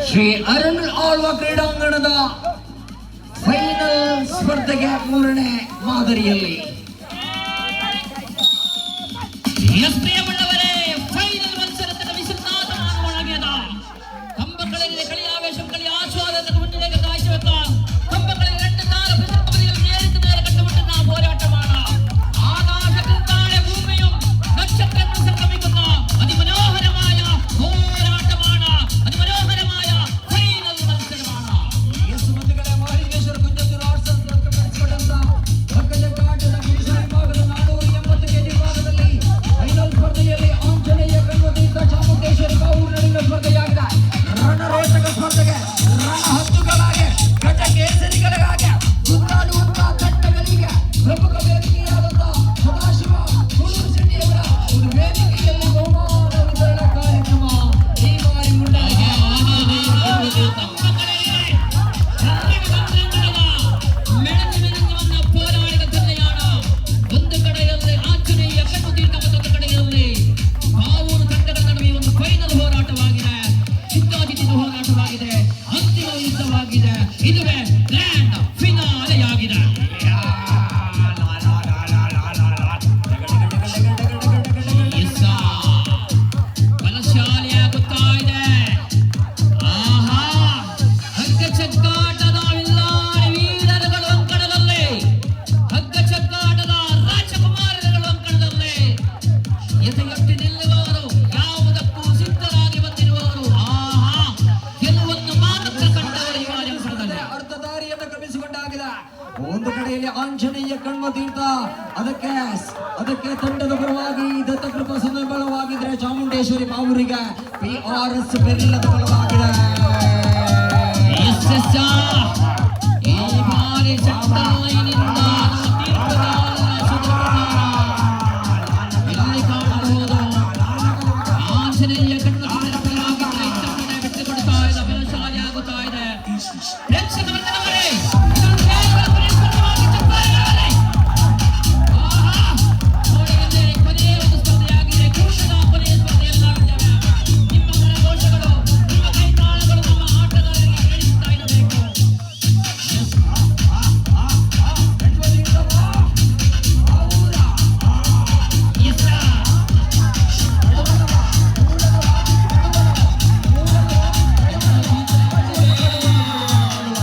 ಶ್ರೀ ಅರುಣ್ ಆಳ್ವ ಕ್ರೀಡಾಂಗಣದ ಫೈನಲ್ ಸ್ಪರ್ಧೆಗೆ 3ನೇ ಮಾದರಿಯಲ್ಲಿ ಫೈನಲ್ ಮತ್ಸರದಲ್ಲಿ ವಿಶ್ವನಾಥ ಒಳಗೆದ ಕಂಬಗಳಲ್ಲಿ ಕಳಿ ಆವೇಶ ಕಳಿ ಆಸ್ವಾದದ ಮುನ್ನಡೆಗೆ ಕಾಯ್ಸಬೇಕು ಕಂಬಗಳಲ್ಲಿ 2 ತಾರ ಪ್ರತಿಪದಿಯಲ್ಲಿ ಏರಿದ ಮೇಲೆ ಕಟ್ಟುಬಿಟ್ಟು ನಾವು ಹೋರಾಟ ಮಾಡ ಆಕಾಶಕ್ಕಿಂತಾಳೆ ಭೂಮಿಯು ನಕ್ಷತ್ರಗಳು ಸಂಗಮಿക്കുന്ന അതിമനോഹരമായ ಹೋರಾಟ ಮಾಡ അതിമനോഹരമായ ಫೈನಲ್ ಮತ್ಸರ ಮಾಡ ಯೇಸುಮತಿಗಳ ಮಹಲಿಂಗೇಶ್ವರ ಕುಂಜತ್ತೂರು ಆರ್ಟ್ಸ್ ಅಂತ ಕರೆಸಿಕೊಂಡಂತ ಪಕ್ಕದ ಕಾಟದ ಪುರುಷ ವಿಭಾಗದ 480 ಕೆಜಿ ವಿಭಾಗದಲ್ಲಿ ಫೈನಲ್ ಸ್ಪರ್ಧೆಯಲ್ಲಿ ಆಂಜನೇಯ ಕಣ್ಮತಿಯಿಂದ ಚಾಮುಂಡೇಶ್ವರಿ ಬಾವೂರು ನಡುವಿನ ಸ್ಪರ್ಧೆಯಾಗಿದೆ. ರಣರೋಚಕ ಸ್ಪರ್ಧೆಗೆ ರಣಹದ್ದುಗಳಾಗಿ ಘಟ ಕೇಸರಿಗಳಿಗಾಗಿ ಸುತ್ತಾಡುವಂತಹ ತಂಡಗಳಿಗೆ ಪ್ರಮುಖ ವೇದಿಕೆಯಾದಂತಹ ಸದಾಶಿವ ಹುಲೂರು ಶೆಟ್ಟಿಯವರ ಒಂದು ವೇದಿಕೆಯಲ್ಲಿ ಬಹುಮಾನ ವಿತರಣಾ ಕಾರ್ಯಕ್ರಮ ಈ ಬಾರಿ ಮುಂಡಾಗಿದೆ. ಹೋರಾಡಿದ ತಂದೆಯಾಡ ಒಂದು ಕಡೆಯಲ್ಲಿ ಆಂಜನೇಯ ಕಣ್ಣುತೀರ್ಥ ಮತ್ತೊಂದು ಕಡೆಯಲ್ಲಿ ಬಾವೂರು ತಂಡಗಳ ನಡುವೆ ಒಂದು ಫೈನಲ್ ಹೋರಾಟವಾಗಿದೆ. ಚಿತ್ತಾಜಿತಿನ ಹೋರಾಟವಾಗಿದೆ. ಅಂತಿಮ ಯುದ್ಧವಾಗಿದೆ. ಇದುವೇ ಗ್ರ್ಯಾಂಡ್ ಫಿನಾಲೆಯಾಗಿದೆ. ಬಲಶಾಲಿಯಾಗುತ್ತಾ ಇದೆ. ಆಹಾ ಹಗ್ಗ ಚಕ್ಕಾಟದ ವಿಲ್ಲಾರಿ ವೀರರುಗಳು ಅಂಕಣದಲ್ಲಿ ಹಗ್ಗ ಚಕ್ಕಾಟದ ರಾಜಕುಮಾರರುಗಳು ಅಂಕಣದಲ್ಲಿ ಎದೆಯೊಟ್ಟಿ ನಿಲ್ಲುವವರು ಯಾವುದಕ್ಕೂ ಸಿದ್ಧರಾಗಿ ಬಂದಿರುವವರು ಆಹಾ ಗೆಲುವನ್ನು ಮಾತ್ರ ಕಂಡವರು ಈ ಅವಸರದಲ್ಲಿ ಅರ್ಧ ದಾರಿಯನ್ನು ಕ್ರಮಿಸಿಕೊಂಡಾಗಿದೆ. ಒಂದು ಕಡೆಯಲ್ಲಿ ಆಂಜನೇಯ ಕಣ್ಮತೀರ್ಥ ಅದಕ್ಕೆ ತಂಡದ ಪರವಾಗಿ ದತ್ತಕೃಪಾ ಸಂದರ್ಭವಾಗಿದ್ರೆ ಚಾಮುಂಡೇಶ್ವರಿ ಬಾವೂರಿಗೆ PRS ಬೆಲ್ಲದ ಬಲವಾಗಿದೆ.